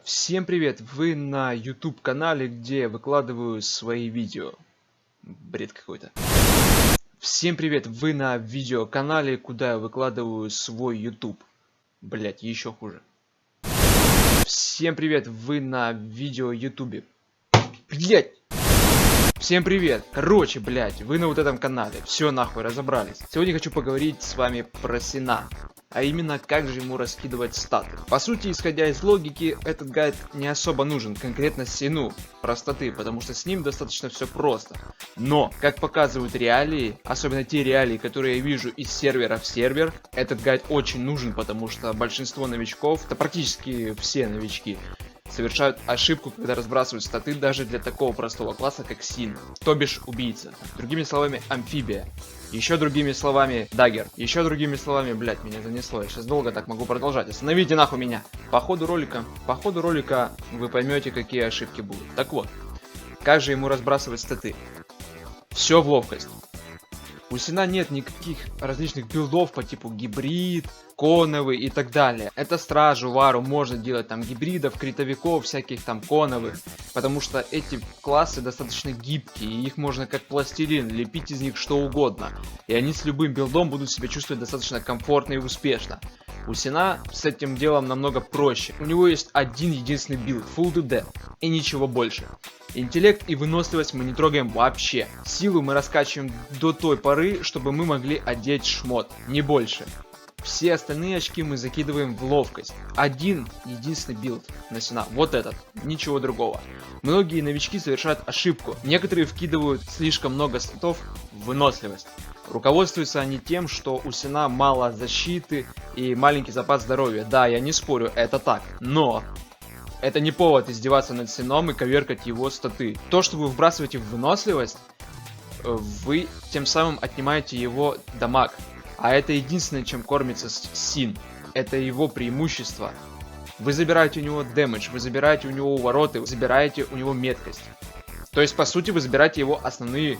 Всем привет! Вы на YouTube канале, где выкладываю свои видео. Бред какой-то. Всем привет! Вы на видеоканале, куда я выкладываю свой YouTube. Блять, еще хуже. Всем привет! Вы на видео YouTube. Блять! Всем привет! Короче, блять, вы на вот этом канале. Все нахуй, разобрались. Сегодня хочу поговорить с вами про Сина. А именно, как же ему раскидывать статы. По сути, исходя из логики, этот гайд не особо нужен конкретно Сину простоты, потому что с ним достаточно все просто. Но, как показывают реалии, особенно те реалии, которые я вижу из сервера в сервер, этот гайд очень нужен, потому что большинство новичков, да практически все новички, совершают ошибку, когда разбрасывают статы даже для такого простого класса, как Син, то бишь убийца. Другими словами, амфибия. Еще другими словами, даггер. Еще другими словами, блять, меня занесло. Я сейчас долго так могу продолжать. Остановите нахуй меня. По ходу ролика вы поймете, какие ошибки будут. Так вот, как же ему разбрасывать статы? Все в ловкость. У Сина нет никаких различных билдов по типу гибрид, коновый и так далее. Это стражу, вару можно делать там гибридов, критовиков, всяких там коновых. Потому что эти классы достаточно гибкие, и их можно как пластилин, лепить из них что угодно. И они с любым билдом будут себя чувствовать достаточно комфортно и успешно. У Сина с этим делом намного проще. У него есть один единственный билд, Full DD, и ничего больше. Интеллект и выносливость мы не трогаем вообще. Силу мы раскачиваем до той поры, чтобы мы могли одеть шмот, не больше. Все остальные очки мы закидываем в ловкость. Один единственный билд на Сина, вот этот, ничего другого. Многие новички совершают ошибку. Некоторые вкидывают слишком много статов в выносливость. Руководствуются они тем, что у Сина мало защиты и маленький запас здоровья. Да, я не спорю, это так. Но это не повод издеваться над Сином и коверкать его статы. То, что вы вбрасываете в выносливость, вы тем самым отнимаете его дамаг. А это единственное, чем кормится Син. Это его преимущество. Вы забираете у него дэмэдж, вы забираете у него увороты, вы забираете у него меткость. То есть, по сути, вы забираете его основные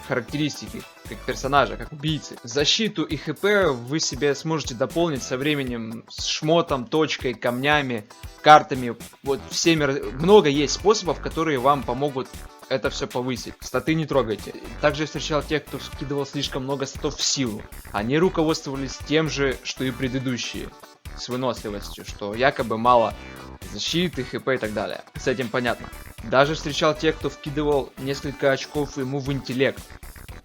характеристики, как персонажа, как убийцы. Защиту и хп вы себе сможете дополнить со временем, с шмотом, точкой, камнями, картами. Вот всеми, много есть способов, которые вам помогут это все повысить. Статы не трогайте. Также я встречал тех, кто скидывал слишком много статов в силу. Они руководствовались тем же, что и предыдущие, с выносливостью, что якобы мало защиты, хп и так далее. С этим понятно. Даже встречал тех, кто вкидывал несколько очков ему в интеллект.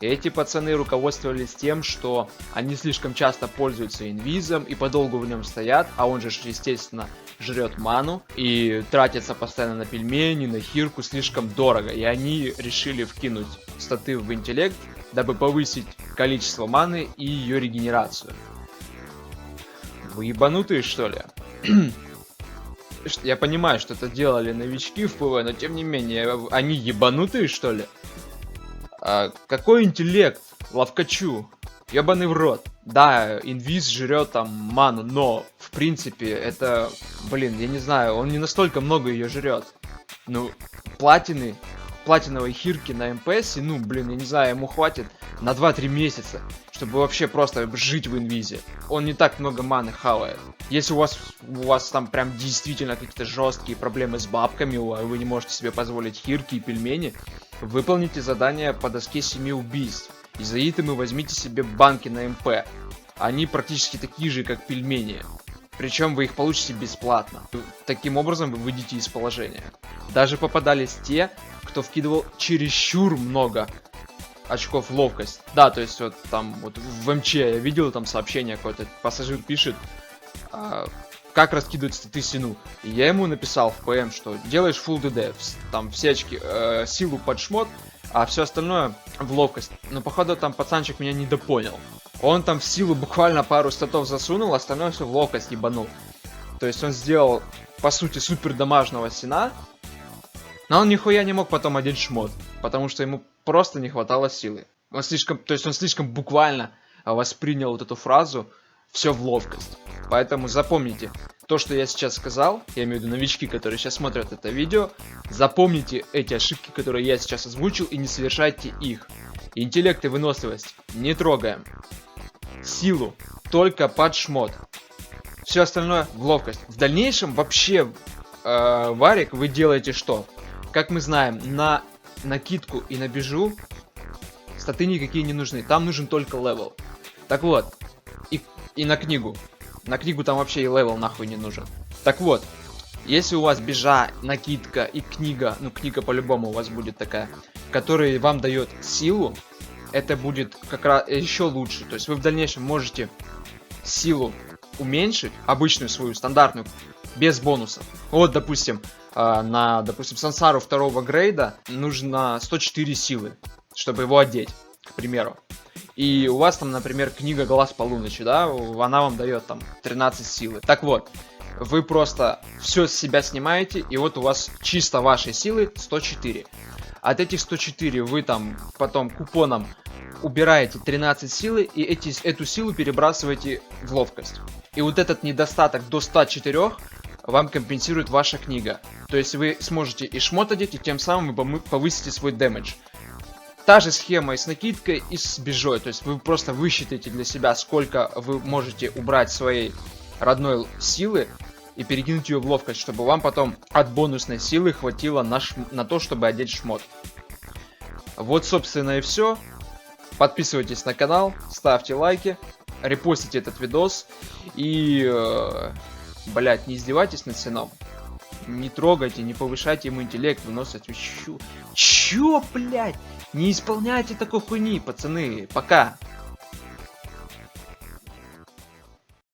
Эти пацаны руководствовались тем, что они слишком часто пользуются инвизом и подолгу в нем стоят, а он же, естественно, жрет ману и тратится постоянно на пельмени, на хирку слишком дорого. И они решили вкинуть статы в интеллект, дабы повысить количество маны и ее регенерацию. Вы ебанутые, что ли? Я понимаю, что это делали новички в ПВ, но тем не менее, они ебанутые, что ли? Какой интеллект? Ловкачу. Ебаный в рот. Да, инвиз жрет там ману, но в принципе это, блин, я не знаю, он не настолько много ее жрет. Ну, платиновой хирки на МПСе, ну, блин, я не знаю, ему хватит на 2-3 месяца, чтобы вообще просто жить в инвизе. Он не так много маны хавает. Если у вас там прям действительно какие-то жесткие проблемы с бабками, вы не можете себе позволить хирки и пельмени, выполните задание по доске 7 убийств. И за итемы возьмите себе банки на МП. Они практически такие же, как пельмени. Причем вы их получите бесплатно. Таким образом вы выйдете из положения. Даже попадались те, кто вкидывал чересчур много очков в ловкость. Да, то есть вот там вот в МЧ я видел там сообщение какое-то, пассажир пишет, как раскидывать статы Сину. И я ему написал в ПМ, что делаешь Full DD, там все очки, силу под шмот, а все остальное в ловкость. Но походу там пацанчик меня недопонял. Он там в силу буквально пару статов засунул, остальное все в ловкость ебанул. То есть он сделал, по сути, супер дамажного Сина, но он нихуя не мог потом одеть шмот, потому что ему просто не хватало силы. Он слишком буквально воспринял вот эту фразу «все в ловкость». Поэтому запомните, то, что я сейчас сказал, я имею в виду новички, которые сейчас смотрят это видео, запомните эти ошибки, которые я сейчас озвучил, и не совершайте их. Интеллект и выносливость не трогаем. Силу только под шмот. Все остальное в ловкость. В дальнейшем вообще варик, вы делаете что? Как мы знаем, на накидку и на бижу статы никакие не нужны. Там нужен только левел. Так вот, и на книгу. На книгу там вообще и левел нахуй не нужен. Так вот, если у вас бижа, накидка и книга, ну книга по-любому у вас будет такая, которая вам дает силу, это будет как раз еще лучше. То есть вы в дальнейшем можете силу уменьшить, обычную свою, стандартную, без бонусов. Вот, допустим, допустим, Сансару 2 грейда нужно 104 силы, чтобы его одеть, к примеру. И у вас там, например, книга Глаз Полуночи, да, она вам дает там 13 силы. Так вот, вы просто все с себя снимаете, и вот у вас чисто вашей силы 104. От этих 104 вы там потом купоном убираете 13 силы, и эту силу перебрасываете в ловкость. И вот этот недостаток до 104 вам компенсирует ваша книга. То есть вы сможете и шмот одеть, и тем самым вы повысите свой дэмэдж. Та же схема и с накидкой, и с бижой. То есть вы просто высчитаете для себя, сколько вы можете убрать своей родной силы и перекинуть ее в ловкость, чтобы вам потом от бонусной силы хватило на то, чтобы одеть шмот. Вот, собственно, и все. Подписывайтесь на канал, ставьте лайки, репостите этот видос и, блять, не издевайтесь над Сином. Не трогайте, не повышайте ему интеллект, выносите. Чё, блять? Не исполняйте такой хуйни, пацаны. Пока.